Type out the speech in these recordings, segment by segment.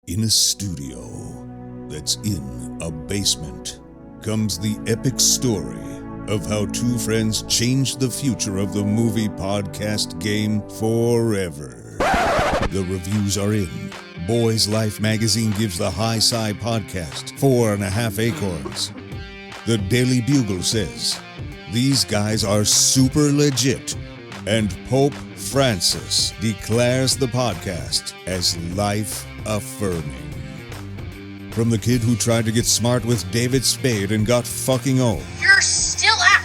In a studio that's in a basement comes the epic story of how two friends changed the future of the movie podcast game forever. The reviews are in. Boys Life magazine gives the High Sci podcast 4.5 acorns. The Daily Bugle says, these guys are super legit. And Pope Francis declares the podcast as life-affirming. From the kid who tried to get smart with David Spade and got fucking old. You're still out.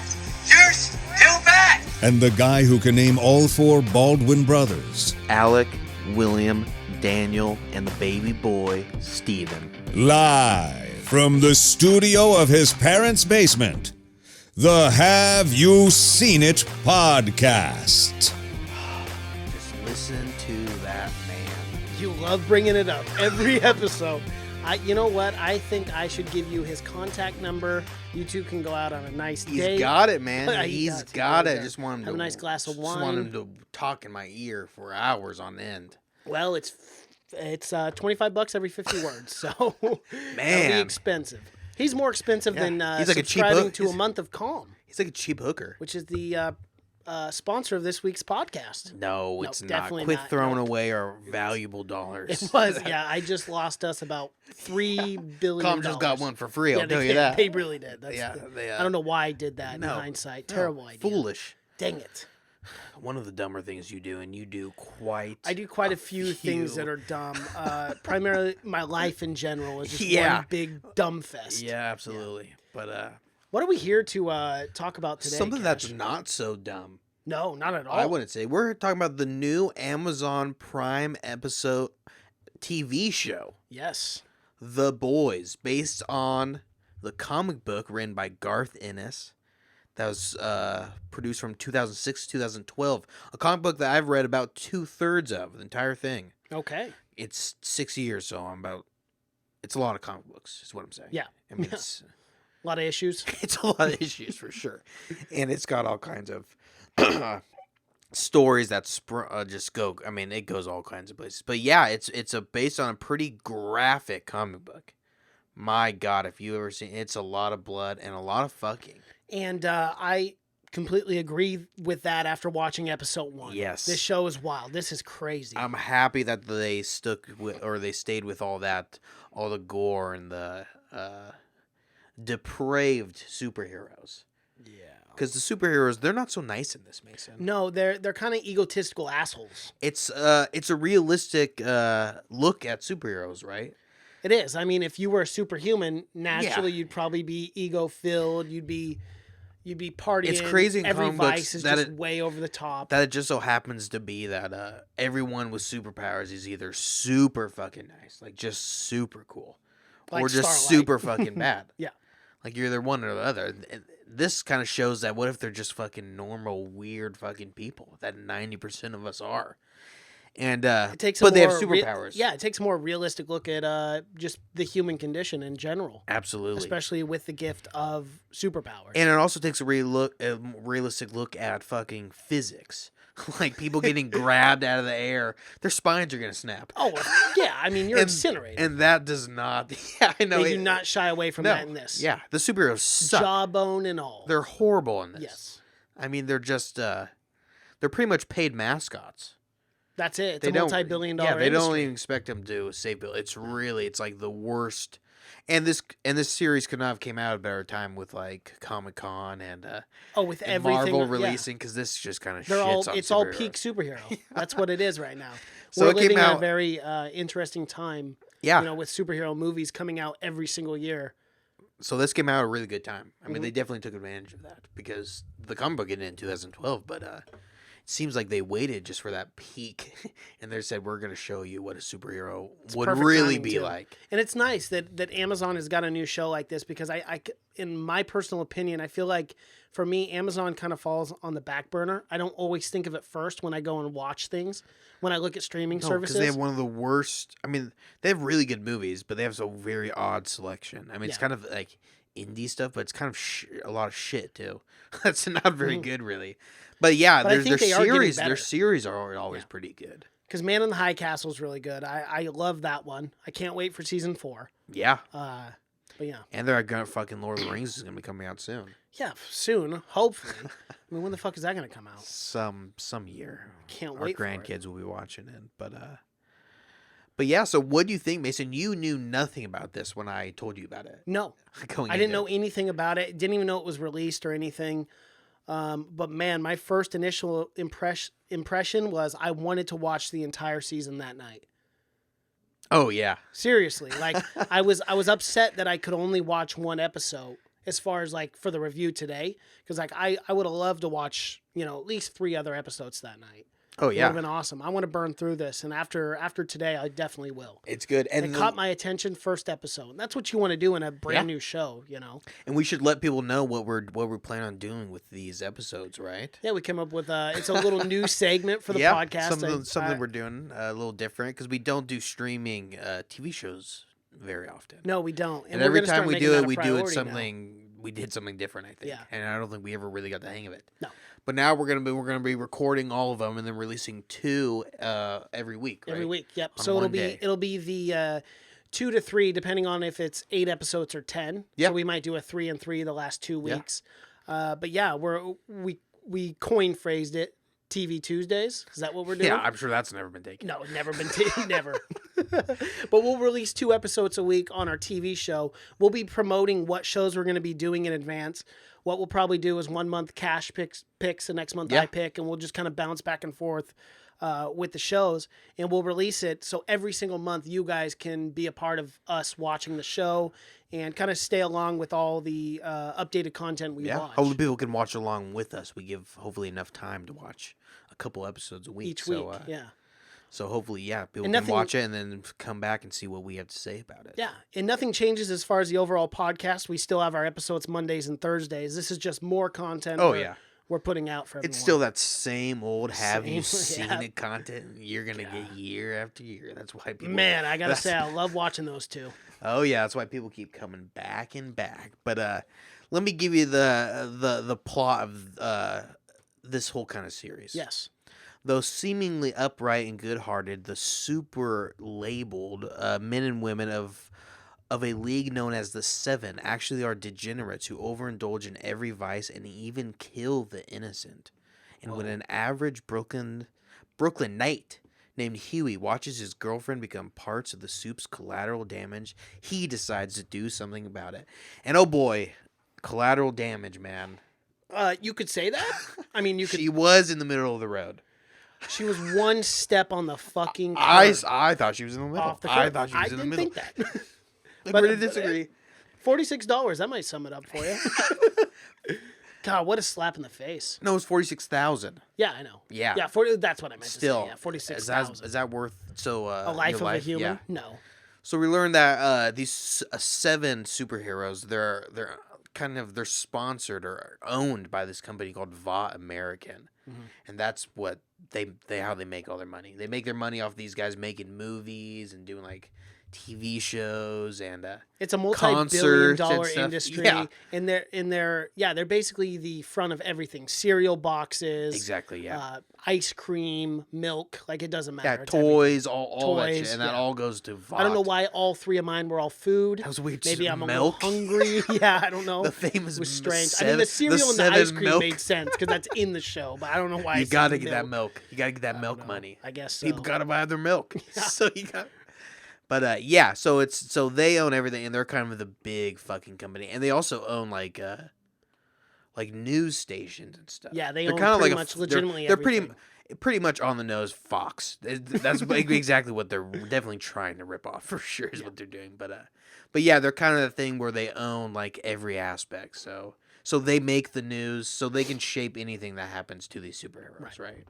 You're still bad. And the guy who can name all four Baldwin brothers. Alec, William, Daniel, and the baby boy, Stephen. Live from the studio of his parents' basement. The Have You Seen It podcast. Just listen to that man. You love bringing it up every episode. You know what? I think I should give you his contact number. You two can go out on a nice date. He's got it, man. He He's does. got He it. does. Just want him Have to a nice glass of Just want wine. him to talk in my ear for hours on end. Well, it's $25 every 50 words, so that'll be Man. expensive. He's more expensive than He's like a cheap subscribing hook. to a month of Calm, He's like a cheap hooker. which is the sponsor of this week's podcast. No, it's not. definitely Quit not. throwing No. away our valuable dollars. It was, yeah. I just lost us about $3 billion. Calm just got one for free, Yeah, I'll tell they you did. that. They really did. That's Yeah, they, I don't know why I did that no, in hindsight. no, Terrible idea. Foolish. Dang it. One of the dumber things you do, and you do quite. I do quite a few things that are dumb. Primarily, my life in general is just one big dumb fest. Yeah, absolutely. But What are we here to talk about today? something Cash? that's not so dumb. No, not at all. I wouldn't say. We're talking about the new Amazon Prime episode TV show, Yes. The Boys, based on the comic book written by Garth Ennis. That was produced from 2006 to 2012. A comic book that I've read about 2/3 of, the entire thing. Okay. It's 6 years, so it's a lot of comic books, is what I'm saying. Yeah. I mean, it's A lot of issues. it's a lot of issues for sure. And it's got all kinds of stories that just go. I mean, it goes all kinds of places. But yeah, it's based on a pretty graphic comic book. My God, if you ever seen, it's a lot of blood and a lot of fucking. And I completely agree with that after watching episode 1. Yes. This show is wild. This is crazy. I'm happy that they they stayed with all that, all the gore and the depraved superheroes. Yeah. Because the superheroes, they're not so nice in this, Mason. No, they're kind of egotistical assholes. It's a realistic look at superheroes, right? It is. I mean, if you were a superhuman, naturally you'd probably be ego-filled. You'd be partying. It's crazy in Every comic books vice is that just it- way over the top. That it just so happens to be that everyone with superpowers is either super fucking nice, like just super cool, Like or just Starlight. super fucking bad. Yeah. Like you're either one or the other. And this kind of shows that what if they're just fucking normal, weird fucking people that 90% of us are. And It takes but they have more superpowers. it takes a more realistic look at just the human condition in general, Absolutely. especially with the gift of superpowers. And it also takes a realistic look at fucking physics. Like people getting grabbed out of the air, their spines are gonna snap. oh yeah, I mean you're incinerated. And that does not. Yeah, I know. They do not shy away from that in this. Yeah, the superheroes suck. Jawbone and all. They're horrible in this. Yes, I mean, they're just they're pretty much paid mascots. that's it. It's They a don't- multi-billion-dollar Yeah, they don't industry. even expect them to save Bill. It's like the worst. And this series could not have came out at a better time with like Comic-Con and with and everything. Marvel yeah. releasing, because this just kind of They're shits on it's all superheroes. peak superhero. That's what it is right now. So We're it came living in a out- very interesting time. Yeah. You know, with superhero movies coming out every single year. So this came out at a really good time. I mean, Mm-hmm. they definitely took advantage of that because the comic book ended in 2012, but it seems like they waited just for that peak, and they said, we're going to show you what a superhero would perfect really timing, be too. like. And it's nice that Amazon has got a new show like this because I in my personal opinion, I feel like for me, Amazon kind of falls on the back burner. I don't always think of it first when I go and watch things. When I look at streaming No, services, because they have one of the worst. I mean, they have really good movies, but they have a very odd selection. I mean, it's Yeah. kind of like indie stuff, but it's kind of a lot of shit too. That's not very good, really. But yeah, But I think they are getting their better. series are always pretty good. Because Man in the High Castle is really good. I love that one. I can't wait for season 4. Yeah. But yeah. And they're gonna fucking Lord of the Rings is gonna be coming out soon. Yeah, soon, hopefully. I mean, when the fuck is that going to come out? Some year. Can't Our wait for it. grandkids will be watching it. But yeah, so what do you think, Mason? You knew nothing about this when I told you about it. No. Going I didn't into know anything about it. Didn't even know it was released or anything. But man, my first initial impression was I wanted to watch the entire season that night. Oh yeah. Seriously, like I was upset that I could only watch one episode as far as like for the review today, because like I would have loved to watch at least 3 other episodes that night. Oh It would yeah. have been awesome. I want to burn through this, and after today, I definitely will. It's good, and It caught my attention first episode. And that's what you want to do in a brand new show, and we should let people know what we're planning on doing with these episodes, right? Yeah, we came up with it's a little new segment for the podcast. Something we're doing a little different because we don't do streaming TV shows very often. No, we don't. And we're every gonna time start we making do that it, a we do it priority now. something. We did something different, I think. Yeah. And I don't think we ever really got the hang of it. No. But now we're gonna be recording all of them and then releasing 2 every week. Right? Every week, yep. On So one day. it'll be the 2 to 3, depending on if it's 8 episodes or 10. Yeah. So we might do a 3 and 3 the last 2 weeks. But yeah, we coin phrased it TV Tuesdays. Is that what we're doing? Yeah, I'm sure that's never been taken. No, never been never. But we'll release 2 episodes a week on our TV show. We'll be promoting what shows we're going to be doing in advance. What we'll probably do is 1 month Cash picks, the next month I pick, and we'll just kind of bounce back and forth with the shows, and we'll release it so every single month you guys can be a part of us watching the show and kind of stay along with all the updated content we watch. Hopefully people can watch along with us. We give hopefully enough time to watch a couple episodes a week. Each week, yeah. So hopefully, people And can watch it and then come back and see what we have to say about it. Yeah, and nothing changes as far as the overall podcast. We still have our episodes Mondays and Thursdays. This is just more content. We're putting out for everyone. It's still that same old have you Same, seen it content you're going to get year after year. That's why people... Man, I got to say, I love watching those 2. Oh, yeah, that's why people keep coming back and back. But let me give you the plot of this whole kind of series. Yes. Though seemingly upright and good-hearted, the super-labeled men and women of a league known as the Seven actually are degenerates who overindulge in every vice and even kill the innocent. And when an average Brooklynite named Hughie watches his girlfriend become parts of the supes' collateral damage, he decides to do something about it. And oh boy, collateral damage, man. You could say that? I mean, you could... She was in the middle of the road. She was 1 step on the fucking curb. I thought she was in the middle. Off the curb. I thought she was in the middle. I didn't think that. Agree to disagree. $46, that might sum it up for you. God, what a slap in the face. No, it's 46,000. Yeah, I know. Yeah. Yeah, that's what I meant Still, to say. Yeah, 46,000. Is that worth a life of a human? Yeah. No. So we learned that these 7 superheroes, they're kind of sponsored or owned by this company called Va American, and that's what how they make all their money. They make their money off these guys making movies and doing like TV shows and it's a multi-billion-dollar stuff. industry, Yeah. and they're basically the front of everything. Cereal boxes, Exactly, yeah. Ice cream, milk, like it doesn't matter. Yeah, It's toys, all that shit, Toys, and that yeah. all goes to Vought. I don't know why all 3 of mine were all food. That was weird. Maybe I'm milk. a little hungry. Yeah, I don't know. The famous It was strange. I seven- mean, the cereal and the 7 ice cream milk. made sense because that's in the show, but I don't know why. You gotta get that milk. You gotta get that milk know. money. I guess so. People gotta buy their milk. So you got. But so they own everything, and they're kind of the big fucking company, and they also own like news stations and stuff. Yeah, they're they're own kind of pretty like much legitimately They're everything. pretty much on the nose Fox. That's exactly what they're definitely trying to rip off for sure is what they're doing. But yeah, they're kind of the thing where they own like every aspect. So they make the news, so they can shape anything that happens to these superheroes, right?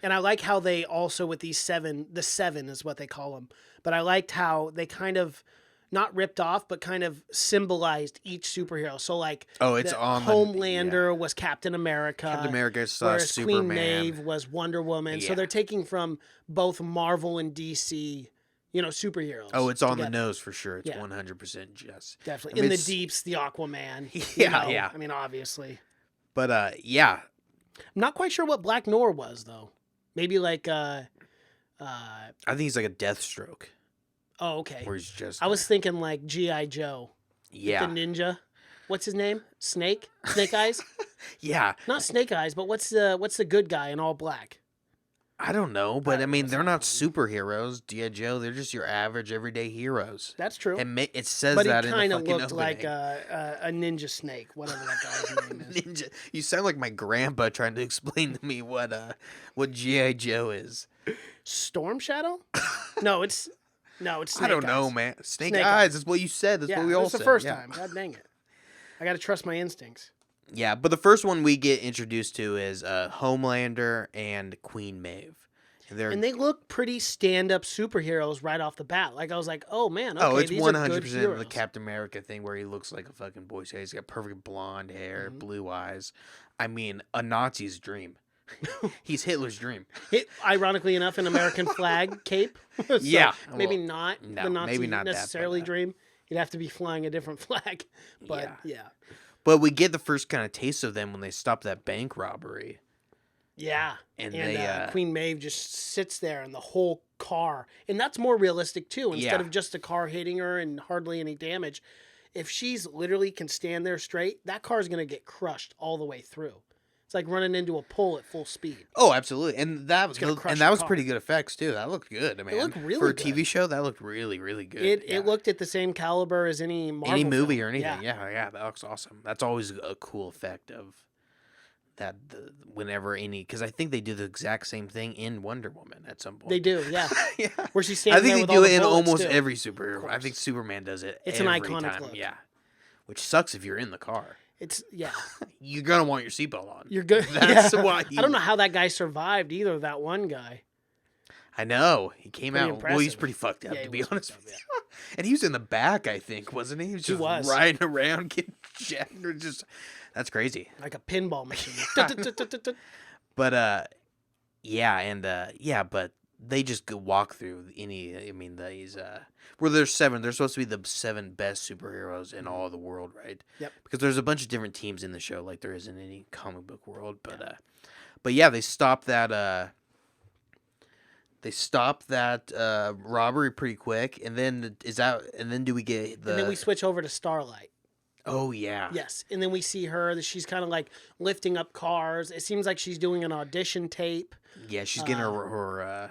And I like how they also with these 7, the 7 is what they call them. But I liked how they kind of not ripped off, but kind of symbolized each superhero. So like, It's on Homelander was Captain America. Captain America, whereas Superman. Queen Maeve was Wonder Woman. So Yeah. they're taking from both Marvel and DC, superheroes. Oh, it's on the together. nose for sure. It's Yeah. 100% Jess. Definitely. I mean, In the it's- deeps, the Aquaman. Yeah, yeah. I mean, obviously. But yeah, I'm not quite sure what Black Noir was though. Maybe like I think he's like a Deathstroke. Oh, okay. Where he's just. I was thinking like G.I. Joe. Yeah. The ninja. What's his name? Snake? Snake Eyes? Yeah. Not Snake Eyes, but what's the good guy in all black? I don't know, but I mean, that's they're not not one. superheroes, G.I. Joe. They're just your average, everyday heroes. That's true. And it says But he that in the kind of fucking looked like opening. a ninja snake, whatever that guy's name is. Ninja. You sound like my grandpa trying to explain to me what G.I. Joe is. Storm Shadow? No, it's Snake I don't know, Eyes. man. Snake Snake Eyes. Eyes. That's what you said. That's Yeah, what we all that's said. the first yeah. time. God dang it. I got to trust my instincts. Yeah, but the first one we get introduced to is Homelander and Queen Maeve. And they look pretty stand-up superheroes right off the bat. Like I was like, oh man, okay, it's these 100% are good heroes. the Captain America thing where he looks like a fucking boy. He's got perfect blonde hair, blue eyes. I mean, a Nazi's dream. He's Hitler's dream. Ironically enough, an American flag cape. So Yeah, maybe well, not no, the Nazi maybe not that, necessarily but, dream. You'd have to be flying a different flag. But yeah. But we get the first kind of taste of them when they stop that bank robbery. Yeah, And and they, Queen Maeve just sits there in the whole car, and that's more realistic too. Instead Yeah. of just the car hitting her and hardly any damage, if she's literally can stand there straight, that car is gonna get crushed all the way through. It's like running into a pole at full speed. Oh, absolutely, and that was gonna crush and that the was car. pretty good effects too. That looked good, man. looked really for a good. TV show. That looked really, really good. It looked at the same caliber as any Marvel any movie film. or anything. Yeah, that looks awesome. That's always a cool effect of that. Whenever because I think they do the exact same thing in Wonder Woman at some point. They do, yeah. Yeah. Where she's I standing think there they with do all it the in bullets, almost too. every superhero. I course. think Superman does it. It's an every iconic time. look. Yeah, which sucks if you're in the car. It's yeah. You're gonna want your seatbelt on. You're good. That's yeah. why. I don't know how that guy survived either. That one guy. I know he came Pretty out. Well, he's impressive. pretty fucked up Yeah, to he be was honest fucked with up, you. And he was in the back, I think, wasn't he? He was just was. riding around, getting jacked, or just that's crazy. Like a pinball machine. But yeah, and but they just go walk through any. I mean, these where there's 7. They're supposed to be the 7 best superheroes in all of the world, right? Yep. Because there's a bunch of different teams in the show, like there is in any comic book world. But yeah, they stopped that. They stopped that robbery pretty quick, and then do we get the? And then we switch over to Starlight. Oh yeah. Yes, and then we see her that she's kind of like lifting up cars. It seems like she's doing an audition tape. Yeah, she's getting her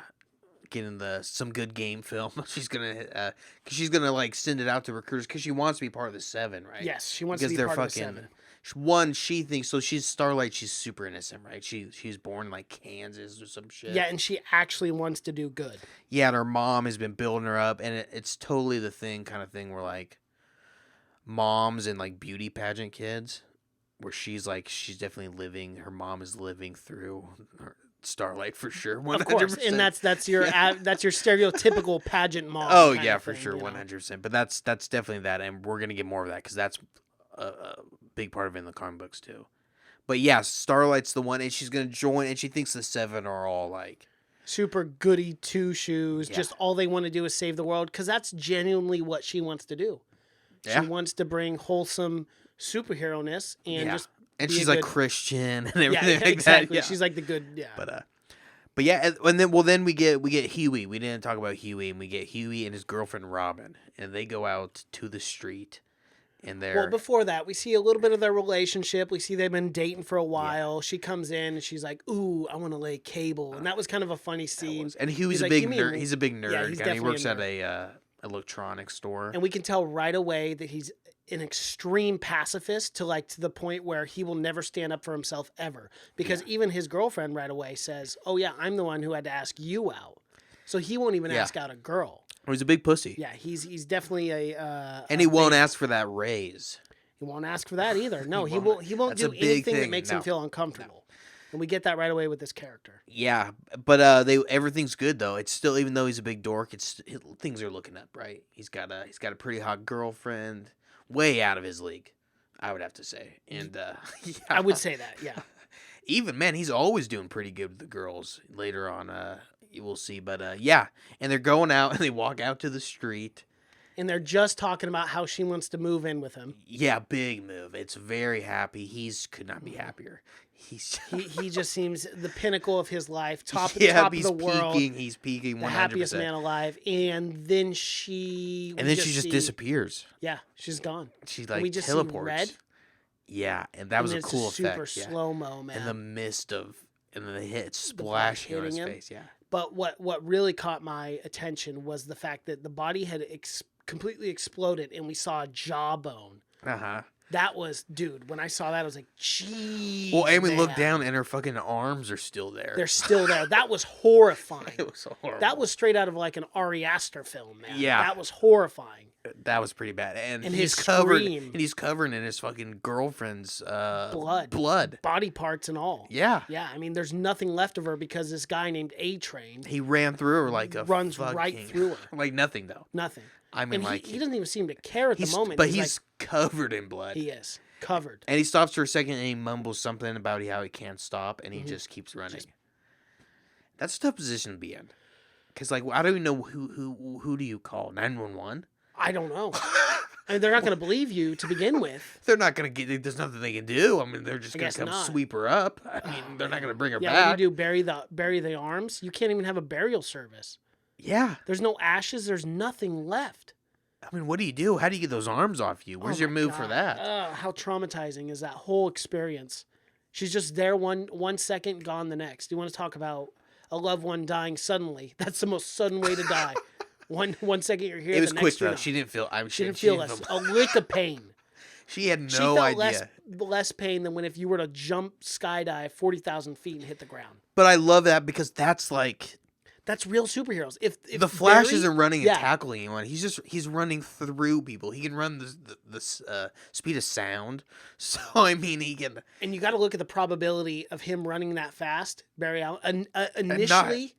getting some good game film. She's gonna like send it out to recruiters because she wants to be part of the 7, right? Yes, she wants because to be they're part fucking. of the 7. One, she thinks so. She's Starlight. She's super innocent, right? She's born in like Kansas or some shit. Yeah, and she actually wants to do good. Yeah, and her mom has been building her up, and it's totally the kind of thing where like moms and like beauty pageant kids, where she's definitely living. Her mom is living through her Starlight for sure. 100%. Of course, and that's your that's your stereotypical pageant mom. Oh kind yeah, of for thing, sure, you know? 100%. But that's definitely that, and we're gonna get more of that because that's a big part of it in the comic books too. But yeah, Starlight's the one, and she's gonna join, and she thinks the 7 are all like super goody two shoes. Yeah. Just all they want to do is save the world because that's genuinely what she wants to do. Yeah. She wants to bring wholesome superhero-ness and Yeah. just and be a she's like good- Christian and yeah, everything like exactly. that. Yeah. She's like the good But yeah, and then we get Hughie. We didn't talk about Hughie, and we get Hughie and his girlfriend Robin, and they go out to the street, and they're Well, before that, we see a little bit of their relationship. We see they've been dating for a while. She comes in and she's like, "Ooh, I want to lay cable," and that was kind of a funny scene. and Hughie's He's a like, big "You mean-" nerd. He's a big nerd. Yeah, he's guy. He definitely works a at nerd. a electronics store. And we can tell right away that he's an extreme pacifist to the point where he will never stand up for himself ever. Because even his girlfriend right away says, "Oh yeah, I'm the one who had to ask you out." So he won't even ask out a girl. Oh, he's a big pussy. Yeah, he's definitely a and he won't ask for that raise. He won't ask for that either. No, he won't. won't That's do a big anything that thing. makes No. him feel uncomfortable. And we get that right away with this character. Yeah, but everything's good though. It's still, even though he's a big dork, things are looking up, right? He's got a pretty hot girlfriend, way out of his league, I would have to say. And yeah. I would say that, yeah. Even man, he's always doing pretty good with the girls. Later on, you will see. But yeah, and they're going out and they walk out to the street, And they're just talking about how she wants to move in with him. Yeah, big move. It's very happy. Could not be happier. He just seems the pinnacle of his life, top of he's the world. He's peaking 100%. The happiest man alive. And then she just disappears. Yeah, she's gone. She and we just see teleports. red. Yeah, and that was a cool super effect. slow-mo, man. In the mist of and the hit splashing on his face. Yeah. But what really caught my attention was the fact that the body had completely exploded and we saw a jawbone. Uh-huh. That was, dude, when I saw that, I was like, geez. Well, and we looked down and her fucking arms are still there. They're still there. That was horrifying. It was horrible. That was straight out of like an Ari Aster film, man. Yeah. That was horrifying. That was pretty bad. And his covered scream. and he's covered in his fucking girlfriend's blood. Body parts and all. Yeah. Yeah, I mean, there's nothing left of her because this guy named A-Train. He ran through her like a runs right through her. Like nothing, though. Nothing. I mean, and he doesn't even seem to care at the moment. But he's covered in blood. He is. Covered. And he stops for a second and he mumbles something about how he can't stop and he just keeps running. That's a tough position to be in. Because, like, I don't even know who do you call? 911? I don't know. I mean, they're not going to believe you to begin with. They're not going to get. There's nothing they can do. I mean, they're just going to come sweep her up. I mean, they're not going to bring her back. Yeah, what do you do? Bury the arms? You can't even have a burial service. Yeah. There's no ashes. There's nothing left. I mean, what do you do? How do you get those arms off you? Where's your move for that? How traumatizing is that whole experience? She's just there one second, gone the next. You want to talk about a loved one dying suddenly? That's the most sudden way to die. One second you're here. It was the quick next though. She didn't feel. She didn't feel a lick of pain. She had no she felt idea. Less pain than if you were to jump skydive 40,000 feet and hit the ground. But I love that because that's like. That's real superheroes. If the Flash isn't running and tackling anyone, he's running through people. He can run the speed of sound. So I mean, he can. And you got to look at the probability of him running that fast, Barry Allen. Inevitably,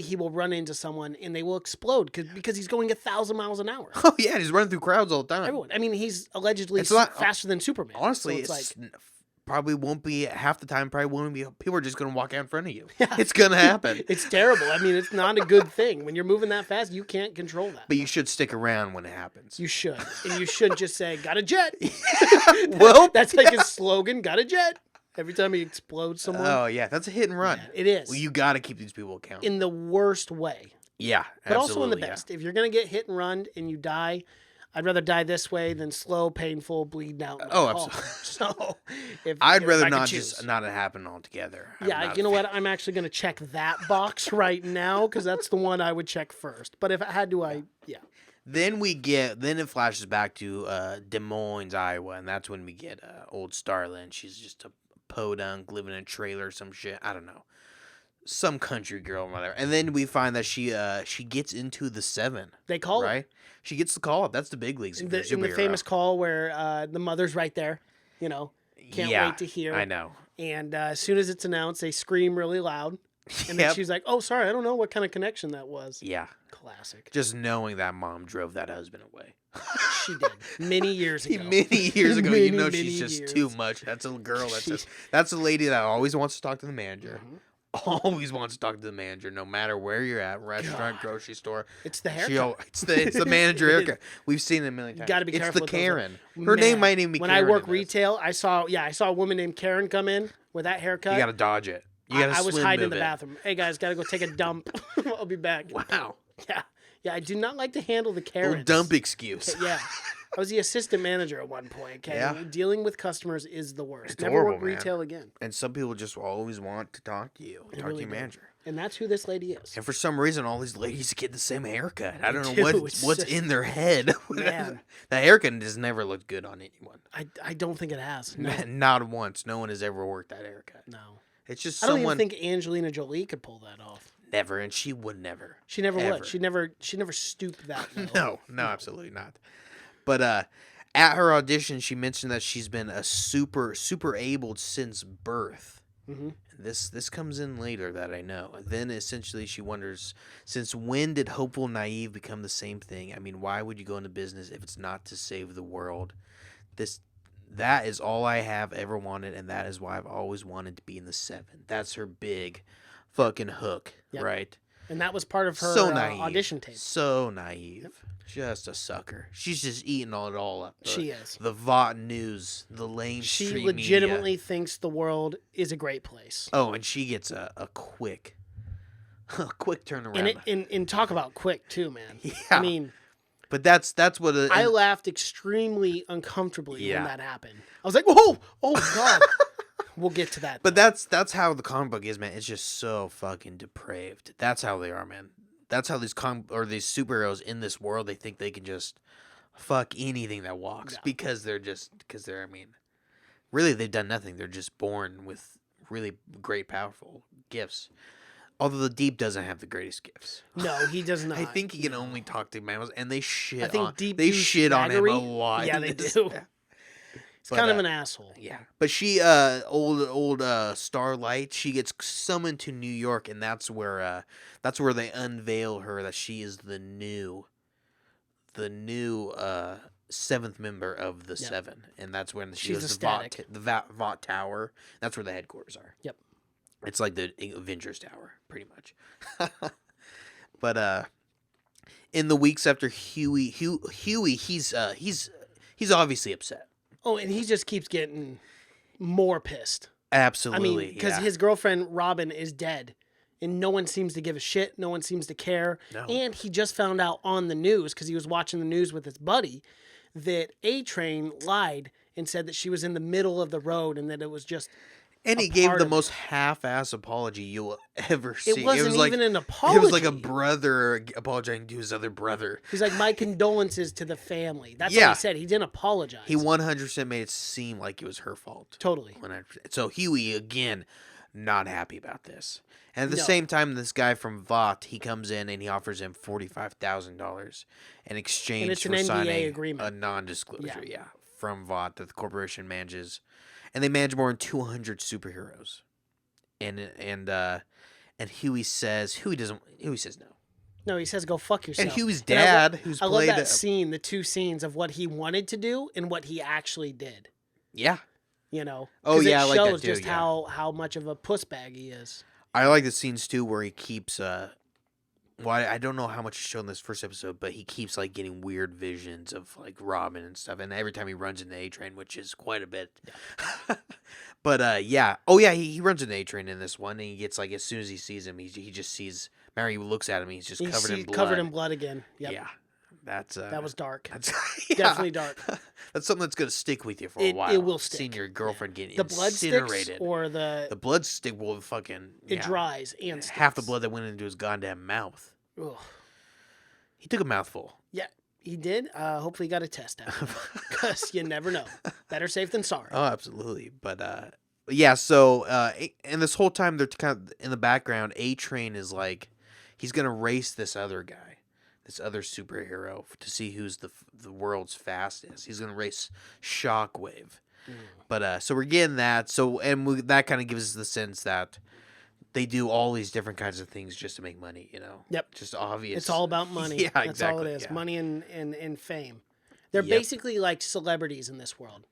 he will run into someone and they will explode because he's going 1,000 miles an hour. Oh yeah, he's running through crowds all the time. Everyone. I mean, he's allegedly faster than Superman. Honestly, so it's like. Probably won't be half the time. Probably won't be. People are just gonna walk out in front of you. Yeah. It's gonna happen. It's terrible. I mean, it's not a good thing when you're moving that fast. You can't control that. But you should stick around when it happens. You should, and you shouldn't just say "got a jet." Well, that's like his slogan: "Got a jet." Every time he explodes someone. Oh yeah, that's a hit and run. Yeah, it is. Well, you got to keep these people accountable in the worst way. Yeah, but also in the best. If you're gonna get hit and run and you die. I'd rather die this way than slow, painful, bleeding out. Absolutely. So, I'd rather not not happen altogether. Yeah, you know what? I'm actually going to check that box right now because that's the one I would check first. But if I had to, Then it flashes back to Des Moines, Iowa, and that's when we get old Starlin. She's just a podunk living in a trailer or some shit. I don't know. Some country girl, mother. And then we find that she gets into the 7. They call right? She gets the call up. That's the big leagues. In the famous call where the mother's right there, can't wait to hear. I know. And as soon as it's announced, they scream really loud. And then she's like, oh, sorry, I don't know what kind of connection that was. Yeah. Classic. Just knowing that mom drove that husband away. She did. Many years ago. She's just too much. That's a girl. That's a lady that always wants to talk to the manager. Mm-hmm. Always wants to talk to the manager, no matter where you're at, restaurant, grocery store. It's the haircut. It's the manager haircut. We've seen it a million times. You got to be careful. It's the Karen. Her name might even be when Karen. When I work retail, I saw a woman named Karen come in with that haircut. You got to dodge it. I was hiding in the bathroom. Hey guys, got to go take a dump. I'll be back. Wow. Yeah. I do not like to handle the Karens. Little dump excuse. Yeah. I was the assistant manager at one point. Okay, yeah. Dealing with customers is the worst. It's Never horrible, work retail again. And some people just always want to talk to you, talk to your manager. And that's who this lady is. And for some reason, all these ladies get the same haircut. I don't know what's in their head. Man. The haircut has never looked good on anyone. I don't think it has. No. Not once. No one has ever worked that haircut. No. It's just I don't even think Angelina Jolie could pull that off. Never, and she would never. She never would. She never stooped that low. No, absolutely not. But at her audition, she mentioned that she's been a superabled since birth. Mm-hmm. This comes in later that I know. Then essentially she wonders, since when did hopeful naive become the same thing? I mean, why would you go into business if it's not to save the world? That is all I have ever wanted, and that is why I've always wanted to be in the 7. That's her big fucking hook, right? And that was part of her So naive. audition tape. So naive. Yep. Just a sucker. She's just eating it all up. She is. The Vought News, the lame She street legitimately media. thinks the world is a great place. Oh, and she gets a quick turnaround. And talk about quick, too, man. Yeah. I mean... But that's what... I laughed extremely uncomfortably when Yeah. that happened. I was like, whoa! Oh, God. We'll get to that. But that's how the comic book is, man. It's just so fucking depraved. That's how they are, man. That's how these superheroes in this world, they think they can just fuck anything that walks. Yeah. Because they're, I mean, really they've done nothing. They're just born with really great, powerful gifts. Although the Deep doesn't have the greatest gifts. No, he does not. I think he can only talk to mammals, and they shit on Deep they use shit on him a swaggery. lot. Yeah, they do. He's kind of an asshole. Yeah. But she old Starlight, she gets summoned to New York, and that's where they unveil her that she is the new seventh member of the Seven, and that's when she She's goes ecstatic. to the Vought Tower. That's where the headquarters are. Yep. It's like the Avengers Tower, pretty much. But in the weeks after Hughie, he's obviously upset. Oh, and he just keeps getting more pissed. Absolutely. I mean, because his girlfriend Robin is dead, and no one seems to give a shit. No one seems to care. No. And he just found out on the news, because he was watching the news with his buddy, that A-Train lied and said that she was in the middle of the road and that it was just... And he gave the most half-ass apology you'll ever see. It wasn't like, even an apology. It was like a brother apologizing to his other brother. He's like, my condolences to the family. That's Yeah. what he said. He didn't apologize. He 100% made it seem like it was her fault. Totally. 100%. So Hughie, again, not happy about this. And at the No. same time, this guy from Vought, he comes in and he offers him $45,000 in exchange And it's for an NDA signing agreement. a non-disclosure, Yeah. from Vought that the corporation manages. And they manage more than 200 superheroes. And Hughie says no. No, he says, go fuck yourself. And Hughie's And dad, I love played that scene, the two scenes of what he wanted to do and what he actually did. Yeah. You know? Oh, 'Cause yeah, I it like that shows too, just yeah. how much of a puss bag he is. I like the scenes too where he keeps I don't know how much is shown in this first episode, but he keeps like getting weird visions of like Robin and stuff, and every time he runs into A-Train, which is quite a bit. Yeah. But he runs into A-Train in this one, and he gets like as soon as he sees him, he just sees Mary looks at him, he's just covered in blood. Covered in blood again. Yep. Yeah. That was dark. That's Definitely dark. That's something that's gonna stick with you for a while. It will stick. Seeing your girlfriend get The blood incinerated. sticks or The blood stick will fucking it dries and sticks. half the blood that went into his goddamn mouth. Ugh. He took a mouthful. Yeah, he did. Hopefully he got a test out. Because you never know. Better safe than sorry. Oh, absolutely. But yeah, so and this whole time they're kind of in the background, A-Train is like he's going to race this other guy, this other superhero to see who's the world's fastest. He's going to race Shockwave. But so we're getting that. So that kind of gives us the sense that they do all these different kinds of things just to make money, you know? Yep. Just obvious. It's all about money. Yeah, That's exactly. all it is. Yeah. Money and fame. They're Yep. basically like celebrities in this world.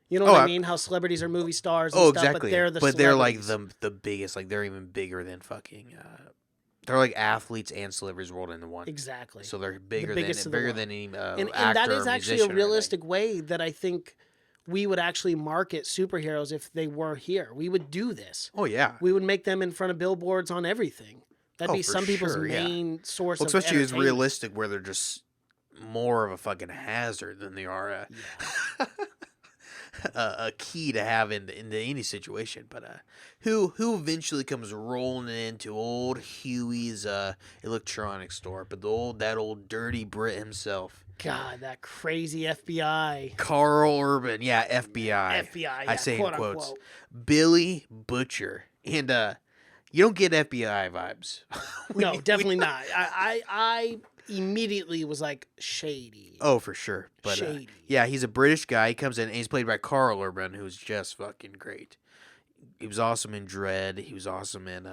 You know what I mean? How celebrities are movie stars and stuff, exactly. but they're like celebrities. the biggest. Like they're even bigger than fucking. They're like athletes and celebrities rolled into one. Exactly. So they're bigger biggest of the world. than any And actor that is or actually musician a or realistic way that I think we would actually market superheroes if they were here. We would do this. anything. Oh yeah. We would make them in front of billboards on everything. That'd be for some people's sure, yeah. main source Well, of especially as entertainment. realistic, where they're just more of a fucking hazard than they are a key to have into any situation. But who eventually comes rolling into old Huey's electronics store, but that old dirty Brit himself. God, that crazy FBI. Carl Urban, yeah, FBI. FBI, I yeah, say quote in quotes. unquote. Billy Butcher, and you don't get FBI vibes. No, definitely not. I immediately was like, shady. Oh, for sure. But Shady. yeah, he's a British guy. He comes in and he's played by Carl Urban, who's just fucking great. He was awesome in Dread. He was awesome in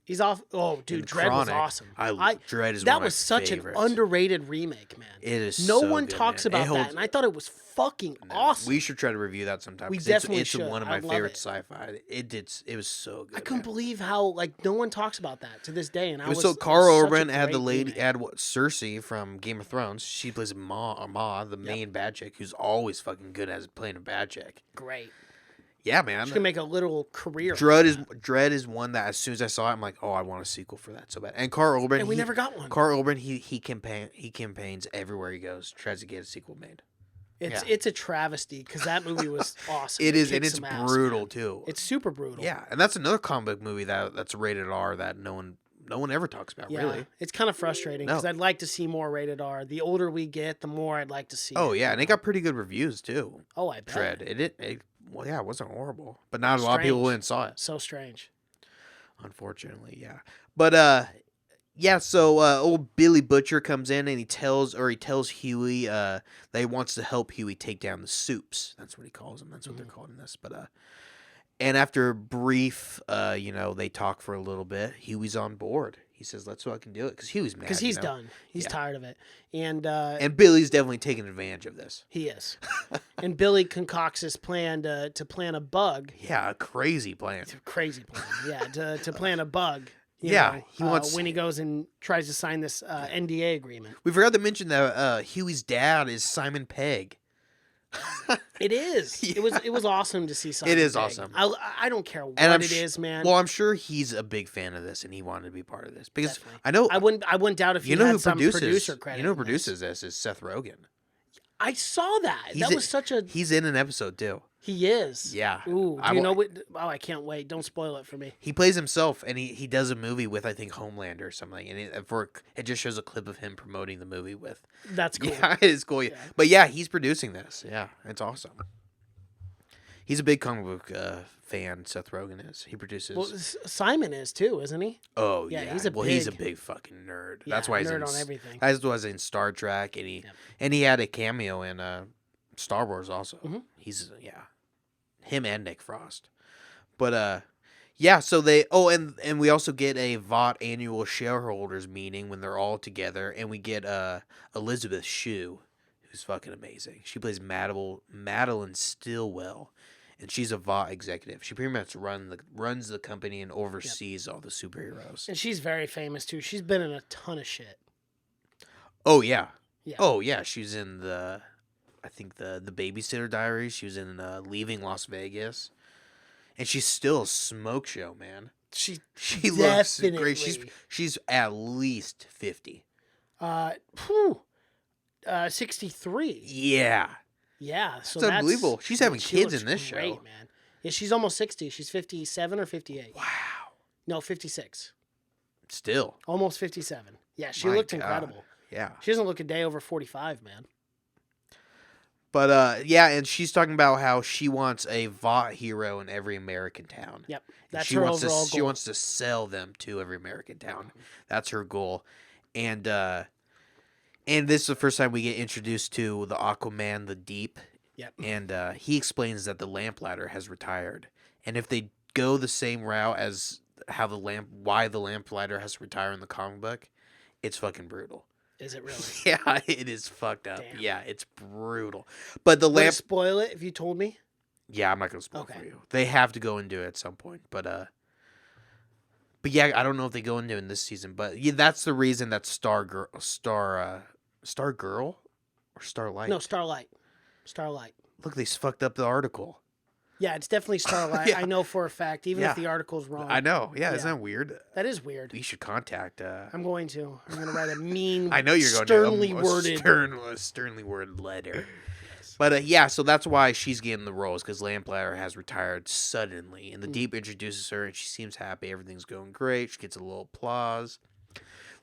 He's off. Oh, dude, And Dredd was Chronic, awesome. Dredd is that one of was my such favorites. an underrated remake, man. It is. No so one good, talks man. about that, and I thought it was fucking awesome. We should try to review that sometime. We 'cause definitely it's should. one of I my love favorite it. sci-fi. It was so good. I couldn't man. believe how no one talks about that to this day. And It was so Carl such a Urban had the great lady, remake. had Cersei from Game of Thrones. She plays Ma, the main bad chick, who's always fucking good at playing a bad chick. Great. Yeah, man. She can make a literal career. Dredd is one that as soon as I saw it, I'm like, oh, I want a sequel for that so bad. And Carl Urban, And we never got one. Carl Urban, he campaigns everywhere he goes, tries to get a sequel made. It's a travesty because that movie was awesome. It is, and kicked it's some ass, brutal man. too. It's super brutal. Yeah, and that's another comic book movie that's rated R that no one ever talks about. Yeah, Really. it's kind of frustrating because No. I'd like to see more rated R. The older we get, the more I'd like to see. Oh it. yeah, and it got pretty good reviews too. Oh, I bet. Dredd. Well, yeah, it wasn't horrible, but not a lot of people Strange. went and saw it. So strange. Unfortunately, yeah. But yeah. So old Billy Butcher comes in and he tells Hughie that he wants to help Hughie take down the supes. That's what he calls them. That's what they're calling this. But and after a brief, they talk for a little bit. Hughie's on board. He says, "Let's fucking do it," because Hughie's mad. Because he's done. He's Yeah. tired of it. And Billy's definitely taking advantage of this. he is. And Billy concocts this plan to plant a bug. Yeah, a crazy plan. It's a crazy plan. Yeah, to plant a bug. Yeah, he wants- when he goes and tries to sign this NDA agreement. We forgot to mention that Hughie's dad is Simon Pegg. It is. Yeah. It was awesome to see something. It is big. awesome. I don't care what And it is, man. Well, I'm sure he's a big fan of this, and he wanted to be part of this because Definitely. I know. I wouldn't doubt if you he know had who some produces? producer credit. You know who in this. produces this is Seth Rogen. I saw that. That was such a. He's in an episode too. He is. Yeah. Ooh. I Do you wa- know what? Oh, I can't wait. Don't spoil it for me. He plays himself, and he does a movie with I think Homelander or something, and it just shows a clip of him promoting the movie with. That's cool. Yeah, it is cool. Yeah. But yeah, he's producing this. Yeah, it's awesome. He's a big comic book fan. Seth Rogen is. He produces. Well, Simon is too, isn't he? Oh yeah, yeah, he's a he's a big- big fucking nerd. Yeah, That's why he's nerd in on everything. That's why he's in Star Trek, and he had a cameo in Star Wars also. Mhm. He's him and Nick Frost. But yeah, so they and we also get a VOT annual shareholders meeting when they're all together, and we get Elizabeth Shue, who's fucking amazing. She plays Madeline Stillwell. And she's a VOT executive. She pretty much runs the company and oversees all the superheroes. And she's very famous too. She's been in a ton of shit. Oh yeah. Yeah. Oh yeah. She was in the Babysitter Diaries. She was in Leaving Las Vegas, and she's still a smoke show, man. She looks great. definitely- She's at least 50. 63. Yeah. Yeah, so It's unbelievable. She's having she kids looks in this show. great, man. Yeah, she's almost 60. She's 57 or 58. Wow. No, 56. Still. Almost 57. Yeah, she My looked God. incredible. Yeah. She doesn't look a day over 45, man. But yeah, and she's talking about how she wants a VOT hero in every American town. Yep. That's she her wants overall to she goal. wants to sell them to every American town. That's her goal. And this is the first time we get introduced to the Aquaman, the Deep. Yep. And he explains that the Lamplighter has retired. And if they go the same route as why the Lamplighter has to retire in the comic book, it's fucking brutal. Is it really? Yeah, it is fucked up. Damn. Yeah, it's brutal. But the Would it spoil it if you told me? Yeah, I'm not gonna spoil it Okay. for you. They have to go into it at some point, but yeah, I don't know if they go into it in this season. But yeah, that's the reason that Stargirl or Starlight. No, Starlight. Starlight. Look, they fucked up the article. Yeah, it's definitely Starlight. Yeah. I know for a fact, even Yeah. if the article's wrong. I know. Yeah, isn't Yeah. that weird? That is weird. We should contact. I'm going to. I'm going to write a mean, I know you're going sternly to worded. sternly worded letter. But yeah, so that's why she's getting the roles, because Lamplighter has retired suddenly, and the Deep introduces her, and she seems happy. Everything's going great. She gets a little applause.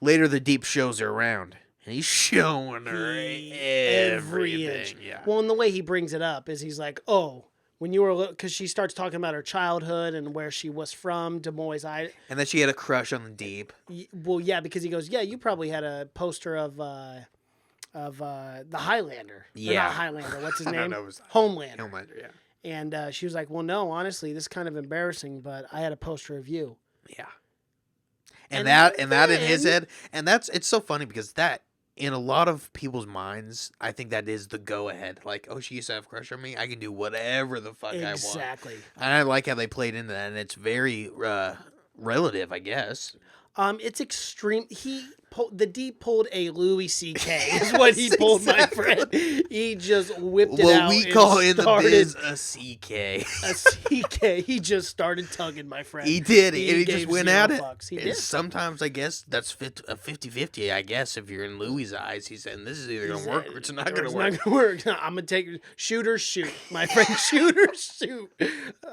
Later, the Deep shows her around, and he's showing her Every inch. everything. Yeah. Well, and the way he brings it up is he's like, oh, when you were, because she starts talking about her childhood and where she was from, Des Moines, Iowa. And then she had a crush on the Deep. Well, yeah, because he goes, yeah, you probably had a poster of the Highlander. Or Yeah. not Highlander. What's his I name? don't know, it was Homelander. Homelander, yeah. And she was like, well, no, honestly, this is kind of embarrassing, but I had a poster of you. Yeah. And that in his head, and it's so funny because that in a lot of people's minds, I think that is the go ahead. Like, oh, she used to have a crush on me. I can do whatever the fuck I want. Exactly. And I like how they played into that, and it's very relative, I guess. It's extreme. The D pulled a Louis C.K. is what he pulled, exactly. my friend. He just whipped it out. Well, we call and in the biz a CK. A CK. He just started tugging, my friend. He did, and he gave just went 0 at it. fucks. He And did. sometimes I guess that's a 50-50, I guess, if you're in Louis' eyes. He said, this is either going to work or it's not going to work. It's not going to work. I'm going to take shoot or shoot, my friend. Shoot or shoot.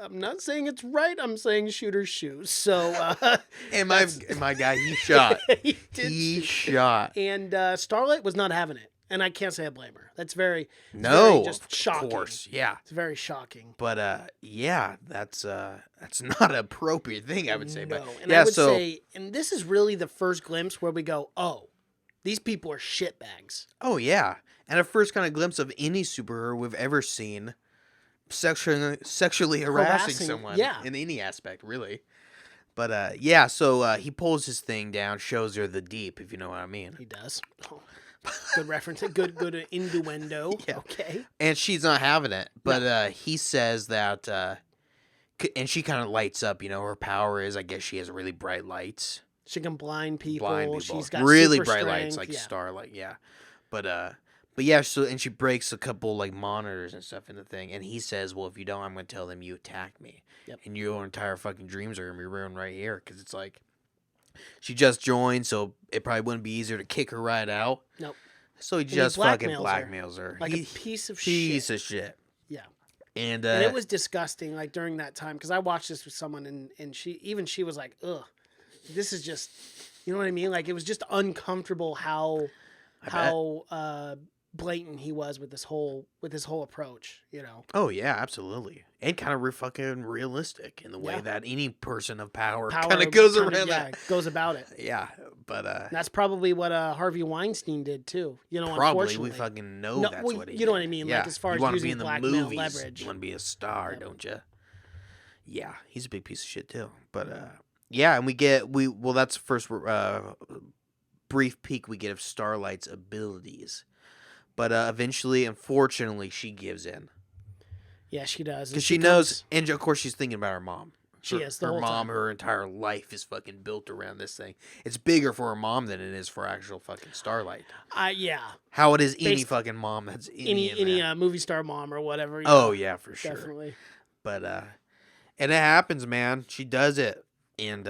I'm not saying it's right. I'm saying shoot or shoot. So, and my guy, he shot. he shot. And Starlight was not having it. And I can't say I blame her. That's very just shocking. Of course, yeah. It's very shocking. But yeah, that's not an appropriate thing, I would say. No. But And yeah, I would say, and this is really the first glimpse where we go, oh, these people are shitbags. Oh yeah, and a first kind of glimpse of any superhero we've ever seen sexually harassing someone, in any aspect, really. But yeah, so he pulls his thing down, shows her the deep, if you know what I mean. He does. Oh, good reference. Good innuendo. Yeah. Okay. And she's not having it, but he says that, and she kind of lights up. You know, her power is, I guess, she has really bright lights. She can blind people. She's got really super bright strength. lights, like starlight. Yeah, but yeah. So and she breaks a couple like monitors and stuff in the thing, and he says, "Well, if you don't, I'm going to tell them you attacked me, and your entire fucking dreams are going to be ruined right here." Because it's like she just joined, so it probably wouldn't be easier to kick her right out. Nope. So he just fucking blackmails her like a piece of shit. Yeah. And it was disgusting. Like during that time, because I watched this with someone, and she was like, "Ugh, this is just," you know what I mean? Like it was just uncomfortable how blatant he was with his whole approach, you know. Oh yeah, absolutely, and kind of fucking realistic in the way that any person of power kind of goes around that. Goes about it. Yeah, but that's probably what Harvey Weinstein did too. You know, probably unfortunately, we fucking know that's what he did. You know what I mean? Yeah. Like as far you as using be in the blackmail movies, leverage, you want to be a star, don't you? Yeah, he's a big piece of shit too. But yeah, and that's the first brief peek we get of Starlight's abilities. But eventually, unfortunately, she gives in. Yeah, she does. Because she knows, and of course, she's thinking about her mom. She is. The her whole mom, time. her entire life is fucking built around this thing. It's bigger for her mom than it is for actual fucking Starlight. Yeah. How it is any fucking mom that's any movie star mom or whatever. Oh yeah, for sure. Definitely. But and it happens, man. She does it, and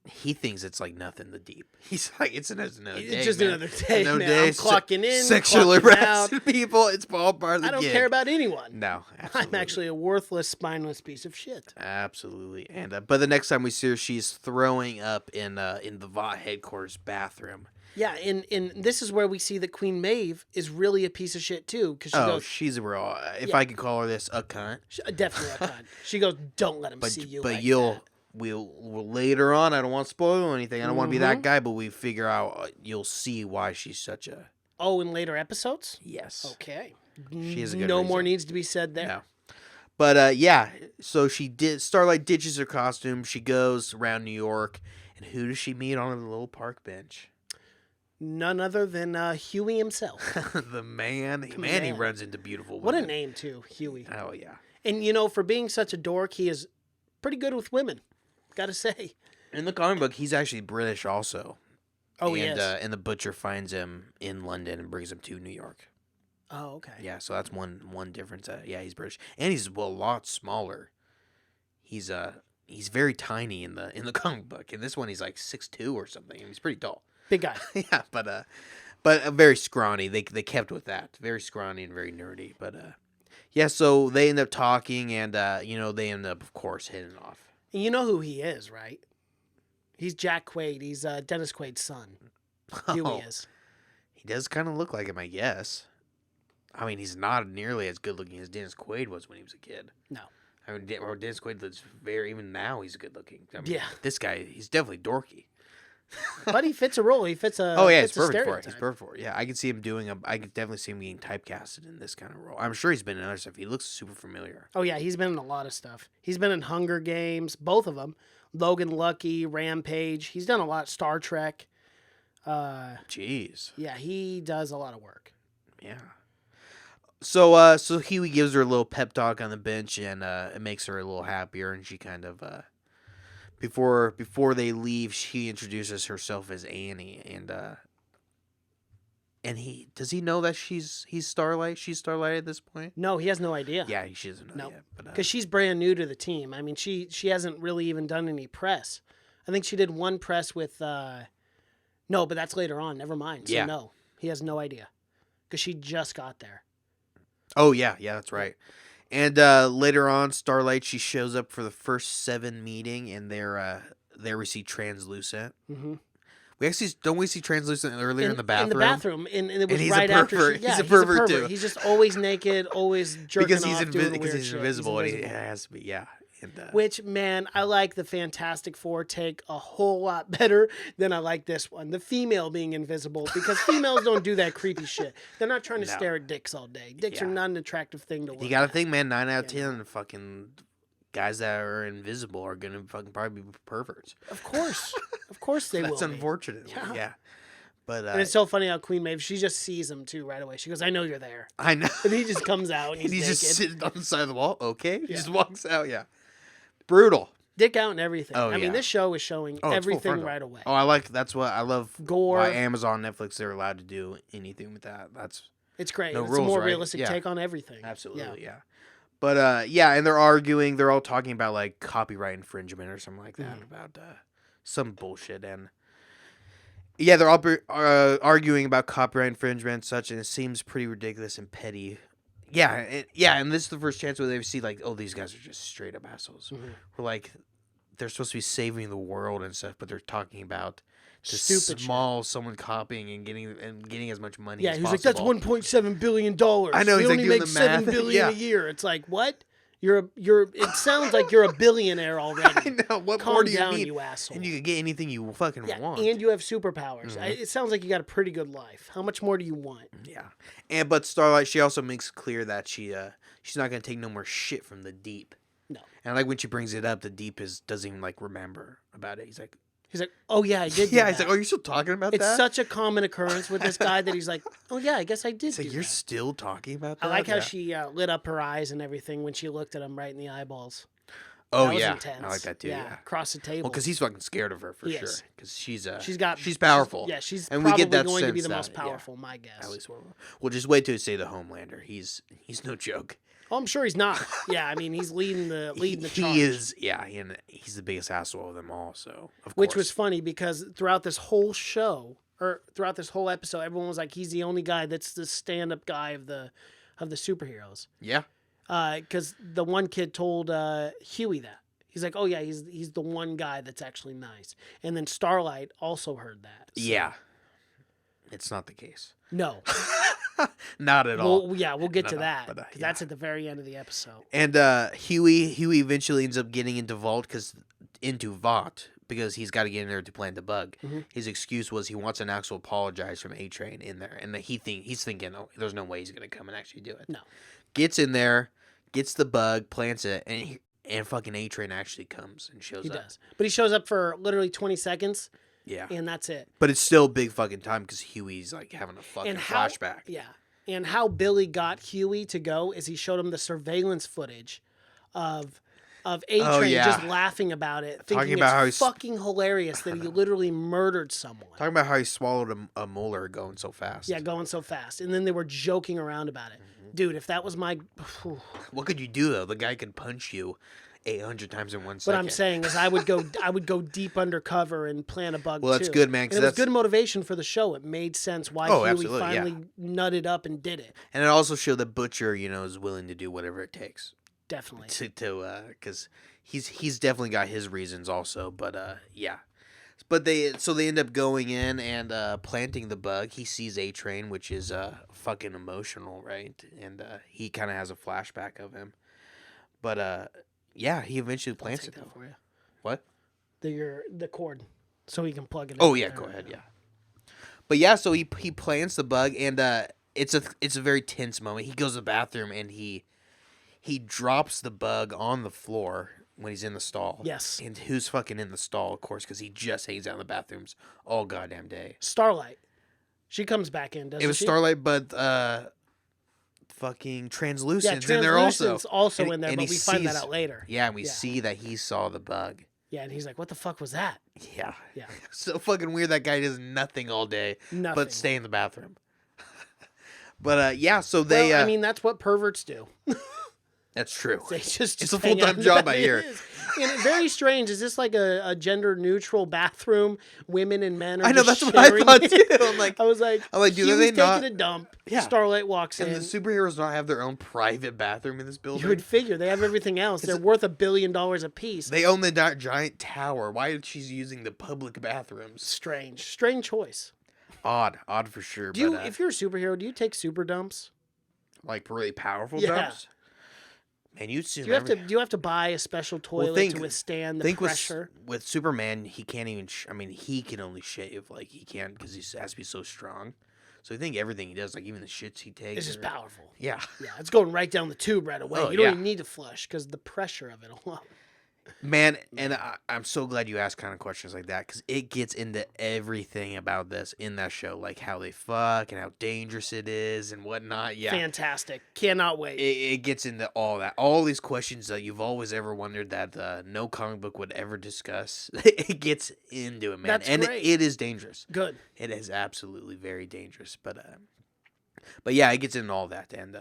he thinks it's like nothing. The deep. He's like, it's another day. It's just man. another day. Another man. day. I'm clocking in, sexually clocking harassing out. people. It's all part of the I don't gig. care about anyone. No, absolutely. I'm actually a worthless, spineless piece of shit. Absolutely. And but the next time we see her, she's throwing up in the Vought headquarters bathroom. Yeah, and this is where we see that Queen Maeve is really a piece of shit too, because she goes, she's a real. If I could call her this, a cunt. Definitely a cunt. She goes, "Don't let him see you." But like you'll. that. We'll later on. I don't want to spoil anything. I don't want to be that guy. But we figure out. You'll see why she's such a. Oh, in later episodes. Yes. Okay. She is a good No reason. more needs to be said there. No. But yeah. So Starlight ditches her costume. She goes around New York, and who does she meet on a little park bench? None other than Hughie himself. The man. Man, he runs into beautiful women. What a name too, Hughie. Oh yeah. And you know, for being such a dork, he is pretty good with women. Gotta say. In the comic book, he's actually British also. Oh, he is. And the butcher finds him in London and brings him to New York. Oh, okay. Yeah, so that's one difference. Yeah, he's British, and he's a lot smaller. He's very tiny in the comic book. In this one, he's like 6'2" or something. He's pretty tall. Big guy. Yeah, but very scrawny. They kept with that. Very scrawny and very nerdy. But yeah. So they end up talking, and they end up, of course, hitting off. And you know who he is, right? He's Jack Quaid. He's Dennis Quaid's son. Hughie is. He does kind of look like him, I guess. I mean, he's not nearly as good looking as Dennis Quaid was when he was a kid. No. I mean, Dennis Quaid looks even now he's good looking. I mean, yeah. This guy, he's definitely dorky. But he fits a role. He fits a. Oh yeah, he's perfect for it. He's perfect for it. Yeah, I could see him I could definitely see him being typecasted in this kind of role. I'm sure he's been in other stuff. He looks super familiar. Oh yeah, he's been in a lot of stuff. He's been in Hunger Games, both of them. Logan Lucky, Rampage. He's done a lot. Star Trek. Jeez. Yeah, he does a lot of work. Yeah. So Hughie gives her a little pep talk on the bench, and it makes her a little happier. And she kind of before they leave, she introduces herself as Annie, and does he know that he's Starlight? She's Starlight at this point. No, he has no idea. Yeah, she doesn't know yet. Because she's brand new to the team. I mean, she hasn't really even done any press. I think she did one press with. No, but that's later on. Never mind. So no, he has no idea because she just got there. Oh yeah, that's right. And later on, Starlight, she shows up for the first 7 meeting, and there we see Translucent. Mm-hmm. We actually don't we see Translucent earlier in the bathroom. In the bathroom, and it was and he's right a after. pervert. He's a pervert too. He's just always naked, always jerking because off, doing because weird he's shit. invisible. He's And he has to be, yeah. And, which, man, I like the Fantastic Four take a whole lot better than I like this one. The female being invisible, because females don't do that creepy shit. They're not trying to stare at dicks all day. Dicks are not an attractive thing to look at. You got to think, man, 9 out of 10 fucking guys that are invisible are going to fucking probably be perverts. Of course. Of course they will. That's unfortunate. Yeah. But, and it's so funny how Queen Maeve, she just sees him too right away. She goes, I know you're there. I know. And he just comes out and he's naked. just sitting on the side of the wall. Okay. He just walks out. Yeah. Brutal. Dick out and everything. Oh, I mean, this show is showing everything right away. Oh, that's what I love. Gore. Why Amazon, Netflix, they're allowed to do anything with that. It's great. No it's rules, a more right? realistic take on everything. Absolutely, yeah. But and they're arguing. They're all talking about like copyright infringement or something like that about some bullshit. And yeah, they're all arguing about copyright infringement and such, and it seems pretty ridiculous and petty. Yeah, and this is the first chance where they see like, oh, these guys are just straight up assholes. Mm-hmm. We're like, they're supposed to be saving the world and stuff, but they're talking about stupid small someone copying and getting as much money. Yeah, as he's possible. like, that's $1.7 billion. I know. We He's like only doing make the $7 math. billion a year. It's like, what? It sounds like you're a billionaire already. I know. What Calm more do you down, need? you asshole. And you can get anything you fucking want. And you have superpowers. It sounds like you got a pretty good life. How much more do you want? Yeah. But Starlight, she also makes clear that she's not gonna take no more shit from the Deep. No. And like when she brings it up, the Deep doesn't even like remember about it. He's like, oh yeah, I did. yeah. He's like, oh, you're still talking about that? It's such a common occurrence with this guy that he's like, oh yeah, I guess I did. It's like, you're still talking about that? I like how she lit up her eyes and everything when she looked at him right in the eyeballs. Oh that was yeah, intense. I like that too. Yeah, across the table. Well, because he's fucking scared of her for sure. Because she's powerful. She's and probably we get that going to be sense the most that, powerful. My guess. At least we'll just wait till you say the Homelander. He's no joke. Oh, I'm sure he's not. Yeah, I mean he's leading the charge. He is. Yeah, and he's the biggest asshole of them all. So of which course. was funny because throughout this whole show or throughout this whole episode, everyone was like, he's the only guy that's the stand-up guy of the superheroes. Yeah. Because the one kid told Hughie that. He's like, oh yeah, he's the one guy that's actually nice. And then Starlight also heard that. So. Yeah. It's not the case. No. Not at all. Well, we'll get to that. But, Because that's at the very end of the episode. And Hughie eventually ends up getting into Vought because he's got to get in there to plant the bug. Mm-hmm. His excuse was he wants an actual apologize from A-Train in there. And he's thinking, oh, there's no way he's going to come and actually do it. No. Gets in there, gets the bug, plants it, and fucking A-Train actually comes and shows up. He does. But he shows up for literally 20 seconds. Yeah. And that's it. But it's still big fucking time because Hughie's like having a fucking flashback. Yeah. And how Billy got Hughie to go is he showed him the surveillance footage of A-Train just laughing about it, thinking it's fucking hilarious that he literally murdered someone. Talking about how he swallowed a molar going so fast. Yeah, going so fast. And then they were joking around about it. Mm-hmm. Dude, if that was my... What could you do, though? The guy could punch you 800 times in 1 second. What I'm saying is I would go deep undercover and plant a bug, well, that's good, man. And it was good motivation for the show. It made sense why Hughie finally nutted up and did it. And it also showed that Butcher, is willing to do whatever it takes. Definitely. Because he's definitely got his reasons also. But, yeah. But they end up going in and planting the bug. He sees A-Train, which is fucking emotional, right? And he kind of has a flashback of him. But, yeah, he eventually plants it, though. For you. What? The cord, so he can plug it in. Oh, yeah, go ahead, yeah. But, yeah, so he plants the bug, and it's a very tense moment. He goes to the bathroom, and he drops the bug on the floor, when he's in the stall. Yes. And who's fucking in the stall, of course, because he just hangs out in the bathrooms all goddamn day. Starlight. She comes back in, doesn't she? It was Starlight, but fucking Translucent's in there Translucent's also And- in there, and but he we find that sees- out later. Yeah, and we see that he saw the bug. Yeah, and he's like, what the fuck was that? Yeah. Yeah. So fucking weird that guy does nothing all day Nothing. but stay in the bathroom. But yeah, so they Well, I mean, that's what perverts do. that's true. They just It's a hang out full-time in job, the- I It hear. is. And it's very strange. Is this like a gender neutral bathroom? Women and men are I know, just that's what I sharing thought it? too. I'm like, Hughie's dude, are they taking not? a dump. Yeah. Starlight walks And in. the superheroes not have their own private bathroom in this building? You would figure they have everything else. They're worth $1 billion a piece. They own the giant tower. Why is she using the public bathrooms? Strange choice. Odd for sure. Do you, but, if you're a superhero, do you take super dumps? like really powerful Yeah. dumps? Man, you'd assume Do you have to buy a special toilet think- to withstand the pressure? With Superman, he can't even. He can only shave like he can because he has to be so strong. So I think everything he does, like even the shits he takes, It's just are- powerful. Yeah, Yeah, it's going right down the tube right away. Oh, You don't yeah. even need to flush because the pressure of it alone. man. And I'm so glad you asked kind of questions like that because it gets into everything about this in that show, like how they fuck and how dangerous it is and whatnot. Yeah, Fantastic. Cannot wait. it gets into all that, all these questions that you've always ever wondered that no comic book would ever discuss. It gets into it, man, That's and great. it is dangerous. Good. It is absolutely very dangerous, but yeah, it gets into all that, and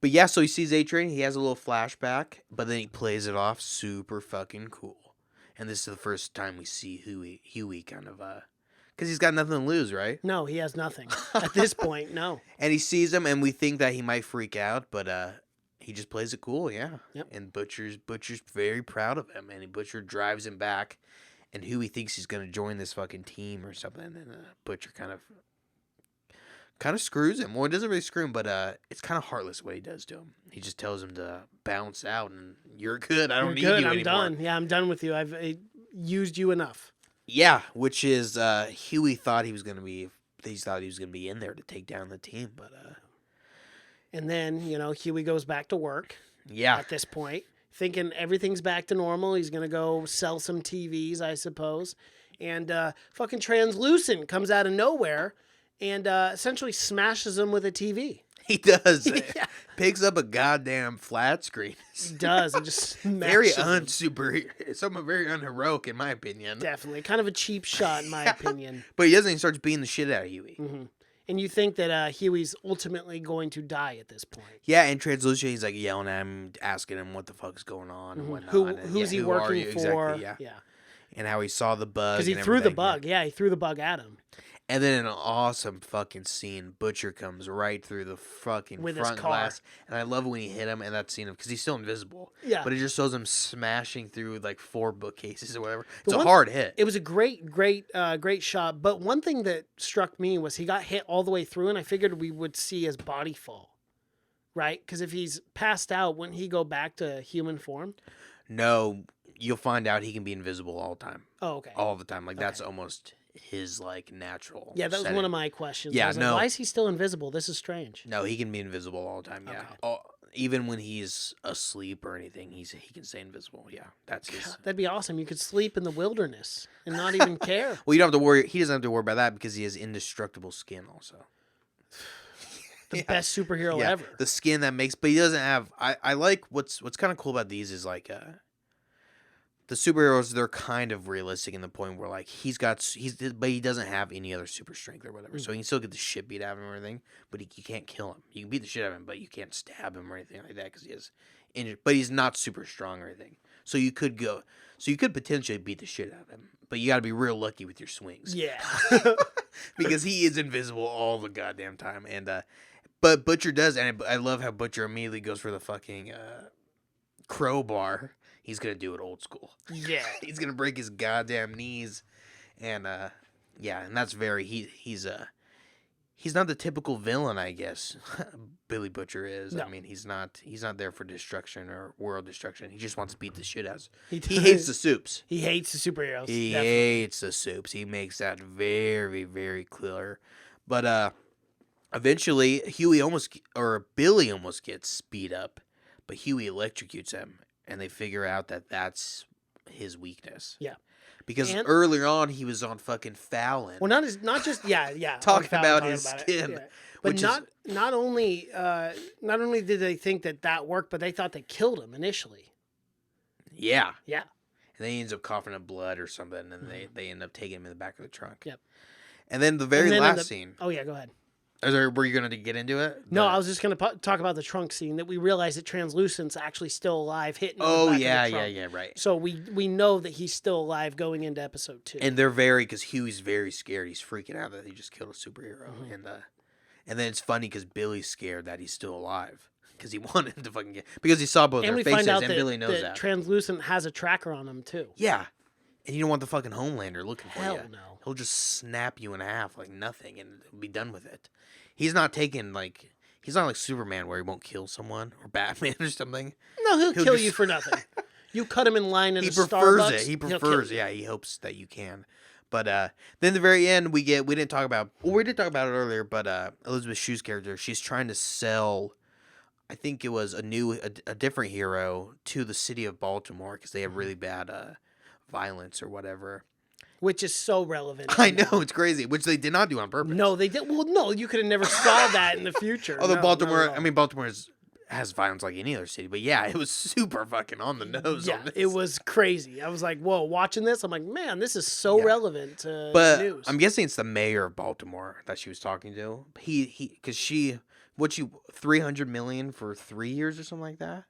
but yeah, so he sees A-Train, he has a little flashback, but then he plays it off super fucking cool, and this is the first time we see Hughie kind of because he's got nothing to lose, right? No, he has nothing. At this point, no. And he sees him, and we think that he might freak out, but he just plays it cool, yeah. Yep. And Butcher's very proud of him, and Butcher drives him back, and Hughie thinks he's gonna join this fucking team or something, and Butcher kind of screws him. Well, it doesn't really screw him, but it's kind of heartless what he does to him. He just tells him to bounce out, and you're good. I don't You're need good. you I'm anymore. done. Yeah, I'm done with you. I've used you enough. Yeah, which is Hughie thought he was gonna be. He thought he was gonna be in there to take down the team, but And then, Hughie goes back to work yeah, at this point, thinking everything's back to normal. He's going to go sell some TVs, I suppose. And fucking Translucent comes out of nowhere and essentially smashes him with a TV. he does. Yeah. Picks up a goddamn flat screen. He does. And just Very smashes him. somewhat very unheroic in my opinion. Definitely. Kind of a cheap shot, in my opinion. But he doesn't. He starts beating the shit out of Hughie. Mm-hmm. And you think that Hughie's ultimately going to die at this point. Yeah, and Translucent, he's like yelling at him, asking him what the fuck is going on and whatnot. and, Who's he who are working you? for? Exactly, yeah. And how he saw the bug. Because he and threw the everything. bug. Yeah, he threw the bug at him. And then an awesome fucking scene. Butcher comes right through the fucking With his front car. glass. And I love when he hit him and that scene because he's still invisible. Yeah. But it just shows him smashing through like 4 bookcases or whatever. It's The a one- hard hit. It was a great shot. But one thing that struck me was he got hit all the way through, and I figured we would see his body fall. Right? Because if he's passed out, wouldn't he go back to human form? No, you'll find out he can be invisible all the time. Oh, okay. All the time. Like that's almost his like natural. Yeah, that was setting. one of my questions. Yeah, I was like, no. why is he still invisible? This is strange. No, he can be invisible all the time. Yeah. Okay. Even when he's asleep or anything, he can stay invisible. Yeah, that's his. God, that'd be awesome. You could sleep in the wilderness and not even care. Well, you don't have to worry. He doesn't have to worry about that because he has indestructible skin also. The best superhero Yeah, ever. the skin that makes, but he doesn't have. I like what's kind of cool about these is like the superheroes. They're kind of realistic in the point where like but he doesn't have any other super strength or whatever, so he can still get the shit beat out of him or anything. But you can't kill him. You can beat the shit out of him, but you can't stab him or anything like that because he has injured. But he's not super strong or anything. So you could potentially beat the shit out of him, but you got to be real lucky with your swings. Yeah. Because he is invisible all the goddamn time, and but Butcher does, and I love how Butcher immediately goes for the fucking crowbar. He's gonna do it old school. Yeah. He's gonna break his goddamn knees, and yeah, and that's very he's not the typical villain, I guess. Billy Butcher is. No. I mean, he's not there for destruction or world destruction. He just wants to beat the shit out. He does. hates the supes. He hates the superheroes. He definitely. hates the supes. He makes that very, very clear. But eventually, Billy almost gets beat up, but Hughie electrocutes him, and they figure out that that's his weakness. Yeah. Because And- earlier on he was on fucking Fallon. Well, not just Talking on about Fallon, his talking skin, But which is- not only did they think that worked, but they thought they killed him initially. Yeah. Yeah. And then he ends up coughing up blood or something, and they end up taking him in the back of the trunk. Yep. And then the very And then last scene. Oh yeah, go ahead. Were you going to get into it? No, I was just going to talk about the trunk scene that we realize that Translucent's actually still alive, hitting. Oh the back yeah, of the trunk. yeah, right. So we know that he's still alive going into episode 2. And they're because Hughie's very scared. He's freaking out that he just killed a superhero, and then it's funny because Billy's scared that he's still alive because he wanted to fucking because he saw both and their we faces, find out and that, Billy knows that that. Translucent has a tracker on him too. Yeah, and you don't want the fucking Homelander looking for Hell you. no. He'll just snap you in half like nothing, and be done with it. He's not taking he's not like Superman where he won't kill someone or Batman or something. No, he'll kill just- you for nothing. You cut him in line at He a prefers Starbucks. it. He he'll kill prefers. you. Yeah, he hopes that you can. But then the very end, we didn't talk about. Well, we did talk about it earlier. But Elizabeth Shue's character, she's trying to sell. I think it was a different hero to the city of Baltimore because they have really bad violence or whatever. Which is so relevant. I know, it's crazy, which they did not do on purpose. No, they did. Well, no, you could have never saw that in the future. Although No, Baltimore, not at all. I mean, Baltimore has violence like any other city, but yeah, it was super fucking on the nose. yeah, on this. it was crazy. I was like, whoa, watching this, I'm like, man, this is so Yeah. relevant to But news. I'm guessing it's the mayor of Baltimore that she was talking to. Because she 300 million for 3 years or something like that.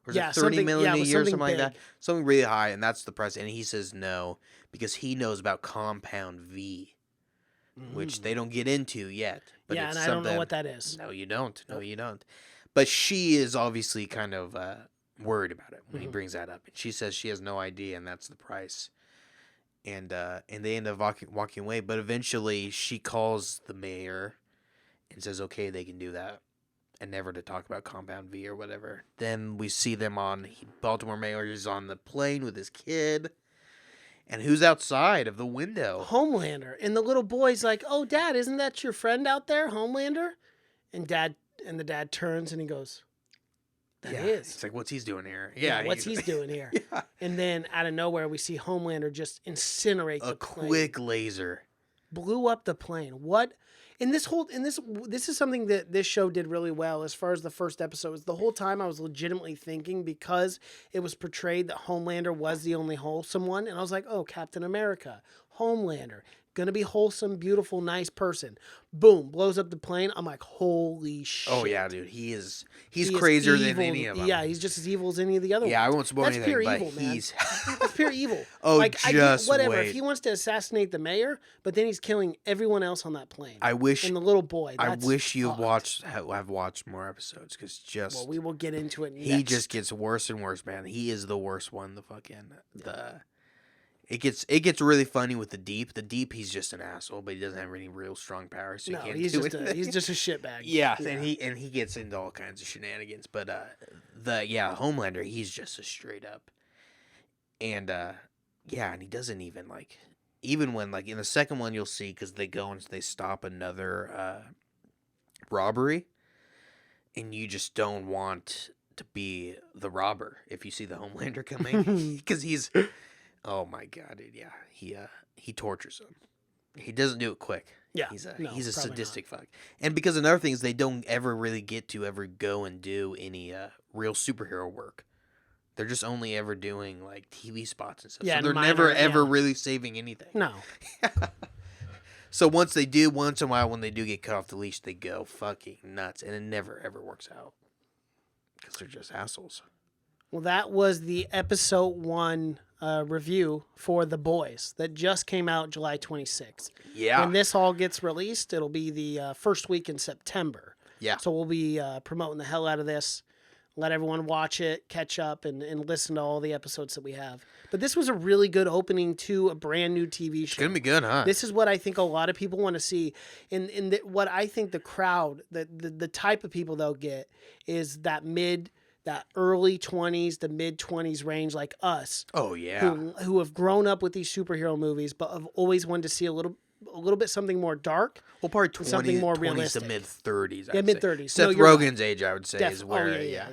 Or is Yeah, it 30 something- million yeah, it a was year or something something like that? big. Something really high, and that's the price. And he says no because he knows about Compound V, which they don't get into yet. But yeah, it's and I don't know something- what that is. No, you don't. No, you don't. But she is obviously kind of worried about it when he brings that up. And she says she has no idea, and that's the price. And they end up walking away. But eventually, she calls the mayor and says, okay, they can do that. And never to talk about Compound V or whatever. Then we see them Baltimore mayor is on the plane with his kid. And who's outside of the window? Homelander. And the little boy's like, oh, Dad, isn't that your friend out there, Homelander? And the dad turns and he goes, that is. It's like, what's he doing here? Yeah, what's he doing here? Yeah. And then out of nowhere, we see Homelander just incinerate A the plane. quick laser. Blew up the plane. What? And this is something that this show did really well as far as the first episode was. The whole time I was legitimately thinking, because it was portrayed that Homelander was the only wholesome one, and I was like, oh, Captain America, Homelander, gonna be wholesome, beautiful, nice person. Boom, blows up the plane. I'm like, holy shit. Oh yeah, dude, he's He is crazier than evil. any of them. Yeah, he's just as evil as any of the other Yeah, I ones. won't spoil That's anything, pure but evil, man. he's That's pure evil. Oh, I get just whatever. wait. If he wants to assassinate the mayor, but then he's killing everyone else on that plane. I wish And the little boy. I That's wish you fucked. have watched more episodes because Well, we will get into it. he next. just gets worse and worse, man. He is the worst one. It gets really funny with the Deep. The Deep, he's just an asshole, but he doesn't have any real strong powers, so no, he can't he's do just anything. he's just a shitbag. Yeah, and he gets into all kinds of shenanigans. But Homelander, he's just a straight up. And and he doesn't even even when in the second one you'll see because they go and they stop another robbery, and you just don't want to be the robber if you see the Homelander coming because he's. Oh my god, dude! Yeah, he tortures him. He doesn't do it quick. Yeah, he's a probably sadistic fuck. And because another thing is they don't ever really get to go and do any real superhero work. They're just only ever doing TV spots and stuff. Yeah, so they're minor, never ever yeah. really saving anything. No. So once in a while, when they do get cut off the leash, they go fucking nuts, and it never ever works out because they're just assholes. Well, that was the episode 1 review for The Boys that just came out July 26th. Yeah. When this all gets released, it'll be the first week in September. Yeah. So we'll be promoting the hell out of this. Let everyone watch it, catch up, and listen to all the episodes that we have. But this was a really good opening to a brand new TV show. It's gonna be good, huh? This is what I think a lot of people want to see. What I think the crowd, the type of people they'll get is that early 20s to mid 20s range, like us. Oh yeah. Who have grown up with these superhero movies, but have always wanted to see a little bit something more dark. Well, probably something more 20s realistic. to mid 30s. Yeah, mid-30s. Seth No, you're Rogen's age, I would say, is where. yeah.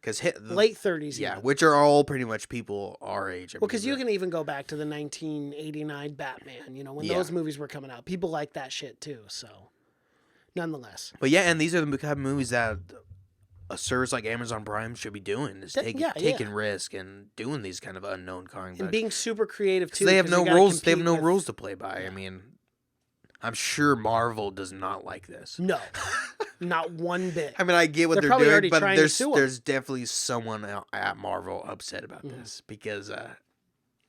Because late 30s. Yeah, even. which are all pretty much people our age. Well, because you can even go back to the 1989 Batman, when those movies were coming out. People like that shit too, so nonetheless. But yeah, and these are the kind of movies that a service like Amazon Prime should be doing, is taking risk and doing these kind of unknown comic books. And being super creative too. They have no rules. They have no rules to play by. I mean, I'm sure Marvel does not like this. No, not one bit. I mean, I get what they're probably doing, already but trying to sue 'em. there's definitely someone at Marvel upset about this because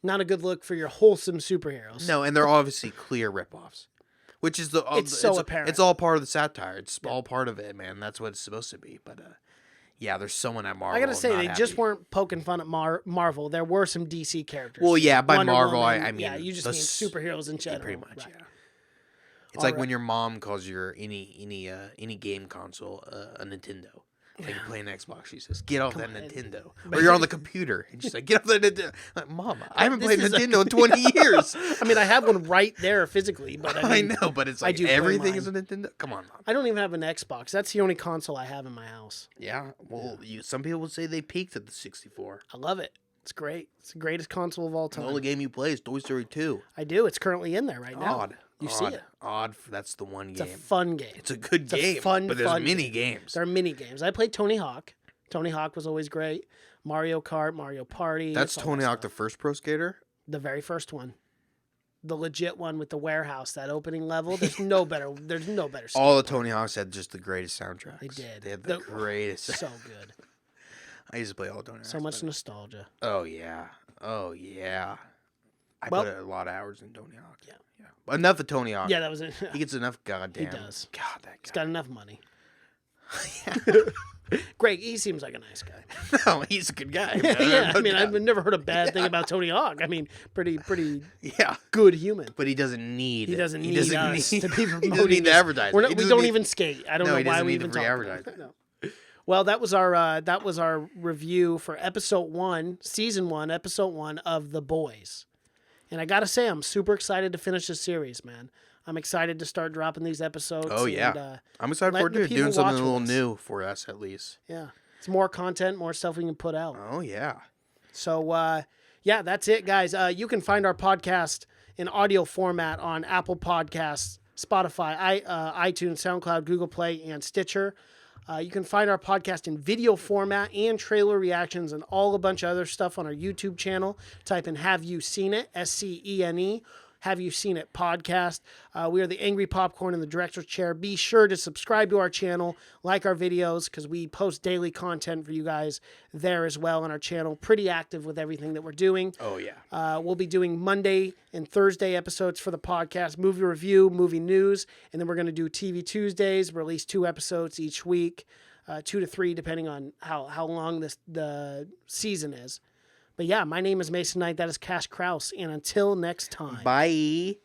not a good look for your wholesome superheroes. no, and they're obviously clear ripoffs, which is It's so apparent. It's all part of the satire. It's all part of it, man. That's what it's supposed to be. But yeah, there's someone at Marvel. I gotta say, not they happy. just weren't poking fun at Marvel. There were some DC characters. Well, yeah, by Wonder Marvel, Woman, I mean, yeah, you just mean superheroes in general. pretty much, right. yeah. It's like when your mom calls your any game console a Nintendo. Like you're playing Xbox, she says, "Get off that Nintendo." Or you're on the computer, and she's like, "Get off that Nintendo." Like, Mom, I haven't played Nintendo in 20 years. I mean, I have one right there physically, but I know, but it's like everything is a Nintendo. Come on, Mom. I don't even have an Xbox. That's the only console I have in my house. Yeah, well, some people would say they peaked at the 64. I love it. It's great. It's the greatest console of all The time. only game you play is Toy Story 2. I do. It's currently in there right now. You see it. Odd. That's the one game. It's a fun game. It's a good game. Fun, but there's fun mini game. games. There are mini games. I played Tony Hawk. Tony Hawk was always great. Mario Kart, Mario Party. That's Tony Hawk, the first pro skater? The very first one. The legit one with the warehouse, that opening level. There's no better. All the Tony Hawks had just the greatest soundtracks. They did. They had the greatest. So good. I used to play all Tony Hawks. So much nostalgia. Oh, yeah. I Well- put a lot of hours in Tony Hawk. Yeah. But enough of Tony Hawk. Yeah, that was it. He gets enough goddamn. He does. God, that He's guy. got enough money. Greg, he seems like a nice guy. No, he's a good guy. Yeah, I mean, I've never heard a bad thing about Tony Hawk. I mean, pretty Yeah. good human. But he doesn't need. He doesn't need doesn't us need- to be He promoting doesn't need the this. advertising. We're not, He we doesn't don't need- even skate. I don't No, know he why doesn't we need the even free talk about advertising. it. No. Well, that was our review for episode 1, season 1, episode 1 of The Boys. And I gotta say, I'm super excited to finish this series, man. I'm excited to start dropping these episodes. Oh, yeah. And, I'm excited let forward the to it. people Doing something watch a little with us. new for us, at least. yeah, it's more content, more stuff we can put out. Oh, yeah. So, yeah, that's it, guys. You can find our podcast in audio format on Apple Podcasts, Spotify, iTunes, SoundCloud, Google Play, and Stitcher. You can find our podcast in video format and trailer reactions and all a bunch of other stuff on our YouTube channel. Type in Have You Seen It, SCENE. Have You Seen It podcast. We are the Angry Popcorn in the Director's Chair. Be sure to subscribe to our channel, like our videos, because we post daily content for you guys there as well on our channel. Pretty active with everything that we're doing. Oh, yeah. We'll be doing Monday and Thursday episodes for the podcast, movie review, movie news, and then we're going to do TV Tuesdays, release 2 episodes each week, 2 to 3, depending on how long the season is. But yeah, my name is Mason Knight. That is Cash Kraus. And until next time. Bye.